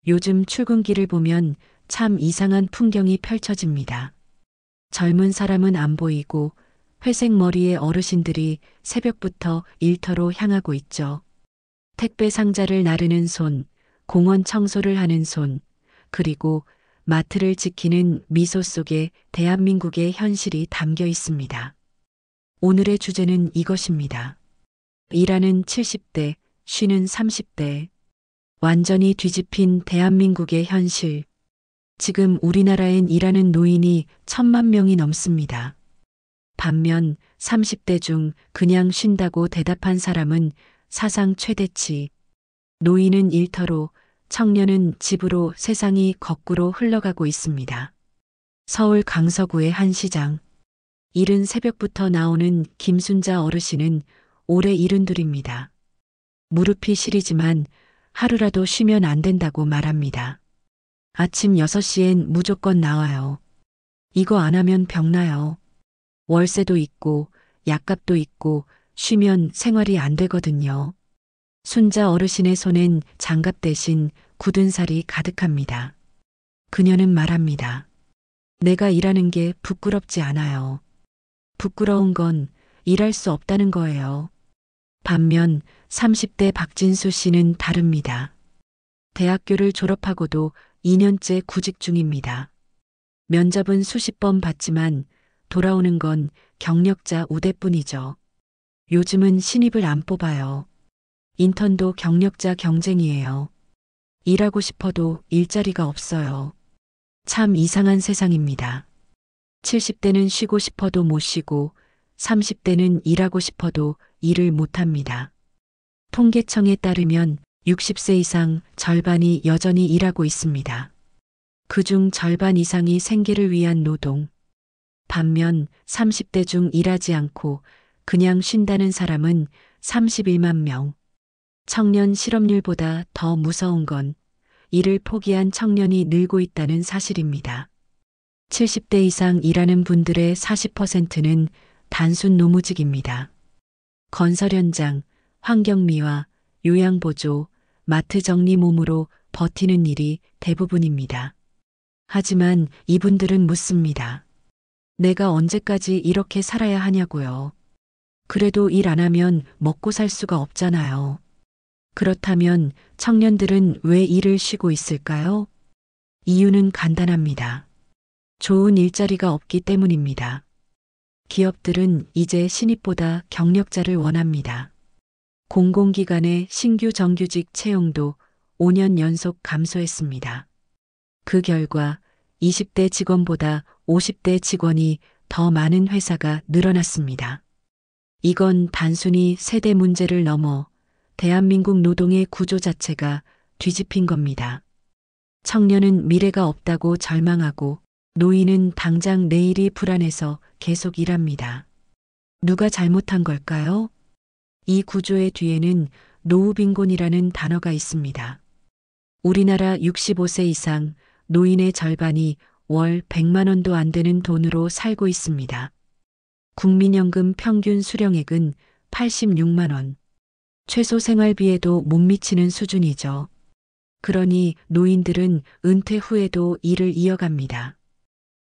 요즘 출근길을 보면 참 이상한 풍경이 펼쳐집니다. 젊은 사람은 안 보이고 회색 머리의 어르신들이 새벽부터 일터로 향하고 있죠. 택배 상자를 나르는 손, 공원 청소를 하는 손, 그리고 마트를 지키는 미소 속에 대한민국의 현실이 담겨 있습니다. 오늘의 주제는 이것입니다. 일하는 70대, 쉬는 30대. 완전히 뒤집힌 대한민국의 현실. 지금 우리나라엔 일하는 노인이 1,000만 명이 넘습니다. 반면 30대 중 그냥 쉰다고 대답한 사람은 사상 최대치. 노인은 일터로, 청년은 집으로 세상이 거꾸로 흘러가고 있습니다. 서울 강서구의 한 시장. 이른 새벽부터 나오는 김순자 어르신은 올해 72입니다. 무릎이 시리지만 하루라도 쉬면 안 된다고 말합니다. 아침 6시엔 무조건 나와요. 이거 안 하면 병나요. 월세도 있고 약값도 있고 쉬면 생활이 안 되거든요. 순자 어르신의 손엔 장갑 대신 굳은 살이 가득합니다. 그녀는 말합니다. 내가 일하는 게 부끄럽지 않아요. 부끄러운 건 일할 수 없다는 거예요. 반면 30대 박진수 씨는 다릅니다. 대학교를 졸업하고도 2년째 구직 중입니다. 면접은 수십 번 봤지만 돌아오는 건 경력자 우대뿐이죠. 요즘은 신입을 안 뽑아요. 인턴도 경력자 경쟁이에요. 일하고 싶어도 일자리가 없어요. 참 이상한 세상입니다. 70대는 쉬고 싶어도 못 쉬고 30대는 일하고 싶어도 일을 못 합니다. 통계청에 따르면 60세 이상 절반이 여전히 일하고 있습니다. 그중 절반 이상이 생계를 위한 노동. 반면 30대 중 일하지 않고 그냥 쉰다는 사람은 31만 명. 청년 실업률보다 더 무서운 건 일을 포기한 청년이 늘고 있다는 사실입니다. 70대 이상 일하는 분들의 40%는 단순 노무직입니다. 건설 현장, 환경미화, 요양보조, 마트 정리 몸으로 버티는 일이 대부분입니다. 하지만 이분들은 묻습니다. 내가 언제까지 이렇게 살아야 하냐고요. 그래도 일 안 하면 먹고 살 수가 없잖아요. 그렇다면 청년들은 왜 일을 쉬고 있을까요? 이유는 간단합니다. 좋은 일자리가 없기 때문입니다. 기업들은 이제 신입보다 경력자를 원합니다. 공공기관의 신규 정규직 채용도 5년 연속 감소했습니다. 그 결과 20대 직원보다 50대 직원이 더 많은 회사가 늘어났습니다. 이건 단순히 세대 문제를 넘어 대한민국 노동의 구조 자체가 뒤집힌 겁니다. 청년은 미래가 없다고 절망하고 노인은 당장 내일이 불안해서 계속 일합니다. 누가 잘못한 걸까요? 이 구조의 뒤에는 노후빈곤이라는 단어가 있습니다. 우리나라 65세 이상 노인의 절반이 월 100만 원도 안 되는 돈으로 살고 있습니다. 국민연금 평균 수령액은 86만 원. 최소 생활비에도 못 미치는 수준이죠. 그러니 노인들은 은퇴 후에도 일을 이어갑니다.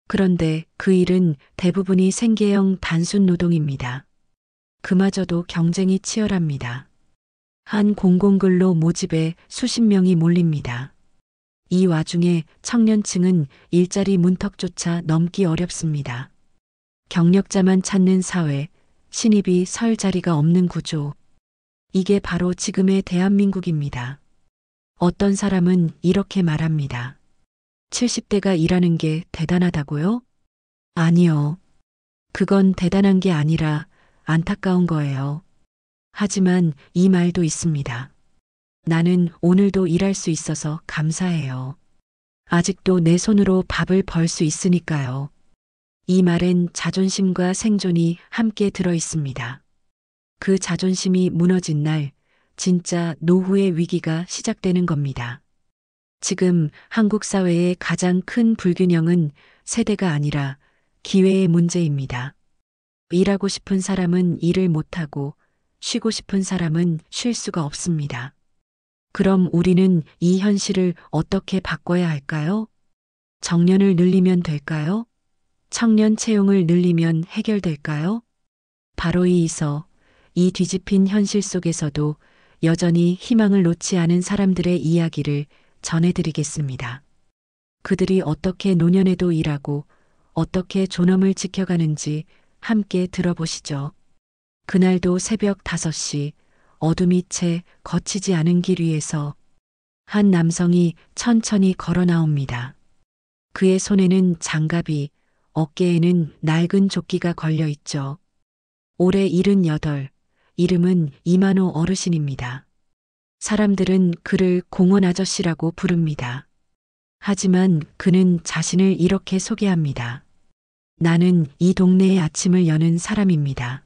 그런데 그 일은 대부분이 생계형 단순 노동입니다. 그마저도 경쟁이 치열합니다. 한 공공근로 모집에 수십 명이 몰립니다. 이 와중에 청년층은 일자리 문턱조차 넘기 어렵습니다. 경력자만 찾는 사회, 신입이 설 자리가 없는 구조. 이게 바로 지금의 대한민국입니다. 어떤 사람은 이렇게 말합니다. 70대가 일하는 게 대단하다고요? 아니요. 그건 대단한 게 아니라 안타까운 거예요. 하지만 이 말도 있습니다. 나는 오늘도 일할 수 있어서 감사해요. 아직도 내 손으로 밥을 벌 수 있으니까요. 이 말엔 자존심과 생존이 함께 들어 있습니다. 그 자존심이 무너진 날, 진짜 노후의 위기가 시작되는 겁니다. 지금 한국 사회의 가장 큰 불균형은 세대가 아니라 기회의 문제입니다. 일하고 싶은 사람은 일을 못하고 쉬고 싶은 사람은 쉴 수가 없습니다. 그럼 우리는 이 현실을 어떻게 바꿔야 할까요? 정년을 늘리면 될까요? 청년 채용을 늘리면 해결될까요? 바로 이 뒤집힌 현실 속에서도 여전히 희망을 놓지 않은 사람들의 이야기를 전해드리겠습니다. 그들이 어떻게 노년에도 일하고 어떻게 존엄을 지켜가는지 함께 들어보시죠. 그날도 새벽 5시 어둠이 채 거치지 않은 길 위에서 한 남성이 천천히 걸어 나옵니다. 그의 손에는 장갑이, 어깨에는 낡은 조끼가 걸려 있죠. 올해 78, 이름은 이만호 어르신입니다. 사람들은 그를 공원 아저씨라고 부릅니다. 하지만 그는 자신을 이렇게 소개합니다. 나는 이 동네의 아침을 여는 사람입니다.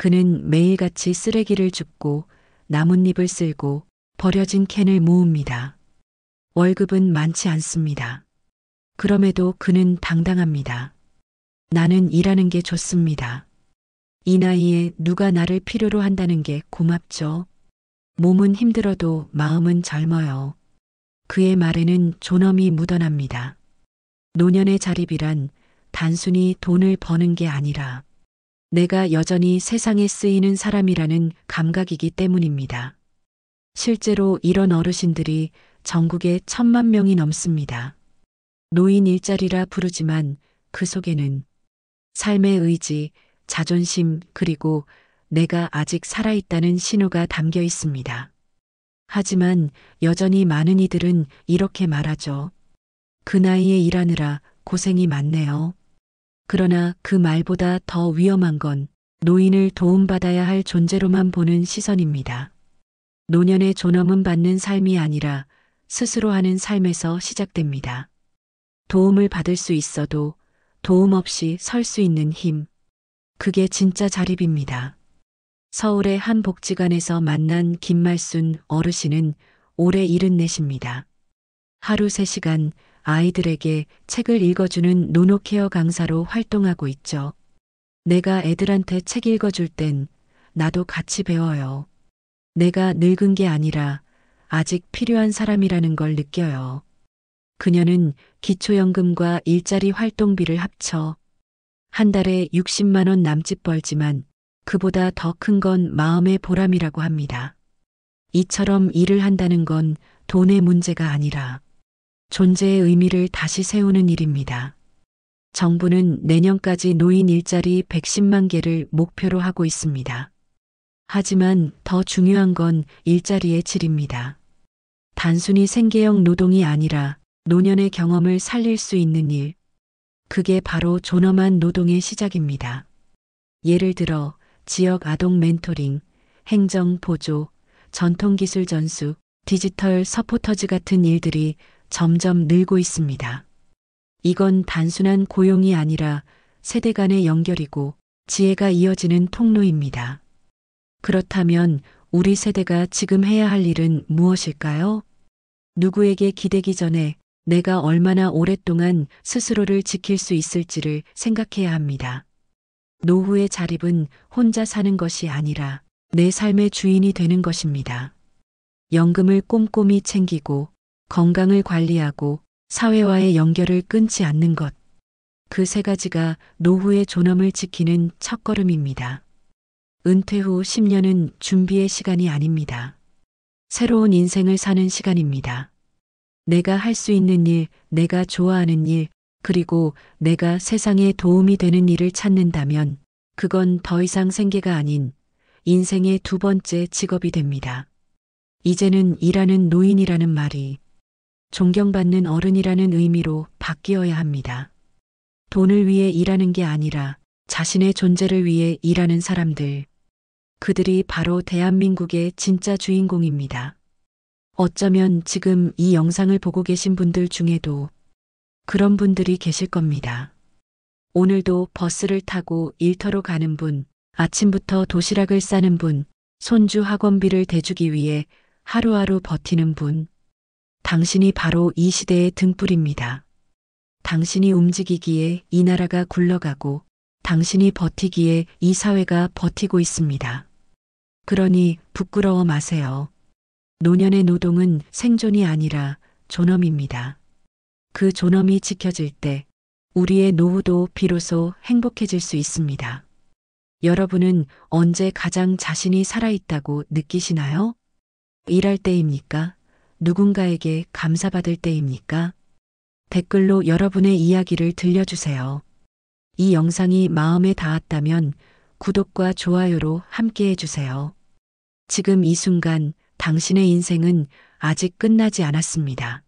그는 매일같이 쓰레기를 줍고 나뭇잎을 쓸고 버려진 캔을 모읍니다. 월급은 많지 않습니다. 그럼에도 그는 당당합니다. 나는 일하는 게 좋습니다. 이 나이에 누가 나를 필요로 한다는 게 고맙죠. 몸은 힘들어도 마음은 젊어요. 그의 말에는 존엄이 묻어납니다. 노년의 자립이란 단순히 돈을 버는 게 아니라 내가 여전히 세상에 쓰이는 사람이라는 감각이기 때문입니다. 실제로 이런 어르신들이 전국에 1,000만 명이 넘습니다. 노인 일자리라 부르지만 그 속에는 삶의 의지, 자존심, 그리고 내가 아직 살아있다는 신호가 담겨 있습니다. 하지만 여전히 많은 이들은 이렇게 말하죠. 그 나이에 일하느라 고생이 많네요. 그러나 그 말보다 더 위험한 건 노인을 도움받아야 할 존재로만 보는 시선입니다. 노년의 존엄은 받는 삶이 아니라 스스로 하는 삶에서 시작됩니다. 도움을 받을 수 있어도 도움 없이 설 수 있는 힘. 그게 진짜 자립입니다. 서울의 한 복지관에서 만난 김말순 어르신은 올해 74입니다. 하루 3시간 아이들에게 책을 읽어주는 노노케어 강사로 활동하고 있죠. 내가 애들한테 책 읽어줄 땐 나도 같이 배워요. 내가 늙은 게 아니라 아직 필요한 사람이라는 걸 느껴요. 그녀는 기초연금과 일자리 활동비를 합쳐 한 달에 60만 원 남짓 벌지만 그보다 더 큰 건 마음의 보람이라고 합니다. 이처럼 일을 한다는 건 돈의 문제가 아니라 존재의 의미를 다시 세우는 일입니다. 정부는 내년까지 노인 일자리 110만 개를 목표로 하고 있습니다. 하지만 더 중요한 건 일자리의 질입니다. 단순히 생계형 노동이 아니라 노년의 경험을 살릴 수 있는 일. 그게 바로 존엄한 노동의 시작입니다. 예를 들어 지역 아동 멘토링, 행정 보조, 전통기술 전수, 디지털 서포터즈 같은 일들이 점점 늘고 있습니다. 이건 단순한 고용이 아니라 세대 간의 연결이고 지혜가 이어지는 통로입니다. 그렇다면 우리 세대가 지금 해야 할 일은 무엇일까요? 누구에게 기대기 전에 내가 얼마나 오랫동안 스스로를 지킬 수 있을지를 생각해야 합니다. 노후의 자립은 혼자 사는 것이 아니라 내 삶의 주인이 되는 것입니다. 연금을 꼼꼼히 챙기고 건강을 관리하고 사회와의 연결을 끊지 않는 것. 그 3가지가 노후의 존엄을 지키는 첫걸음입니다. 은퇴 후 10년은 준비의 시간이 아닙니다. 새로운 인생을 사는 시간입니다. 내가 할 수 있는 일, 내가 좋아하는 일, 그리고 내가 세상에 도움이 되는 일을 찾는다면 그건 더 이상 생계가 아닌 인생의 2번째 직업이 됩니다. 이제는 일하는 노인이라는 말이 존경받는 어른이라는 의미로 바뀌어야 합니다. 돈을 위해 일하는 게 아니라 자신의 존재를 위해 일하는 사람들. 그들이 바로 대한민국의 진짜 주인공입니다. 어쩌면 지금 이 영상을 보고 계신 분들 중에도 그런 분들이 계실 겁니다. 오늘도 버스를 타고 일터로 가는 분, 아침부터 도시락을 싸는 분, 손주 학원비를 대주기 위해 하루하루 버티는 분. 당신이 바로 이 시대의 등불입니다. 당신이 움직이기에 이 나라가 굴러가고 당신이 버티기에 이 사회가 버티고 있습니다. 그러니 부끄러워 마세요. 노년의 노동은 생존이 아니라 존엄입니다. 그 존엄이 지켜질 때 우리의 노후도 비로소 행복해질 수 있습니다. 여러분은 언제 가장 자신이 살아있다고 느끼시나요? 일할 때입니까? 누군가에게 감사받을 때입니까? 댓글로 여러분의 이야기를 들려주세요. 이 영상이 마음에 닿았다면 구독과 좋아요로 함께 해주세요. 지금 이 순간 당신의 인생은 아직 끝나지 않았습니다.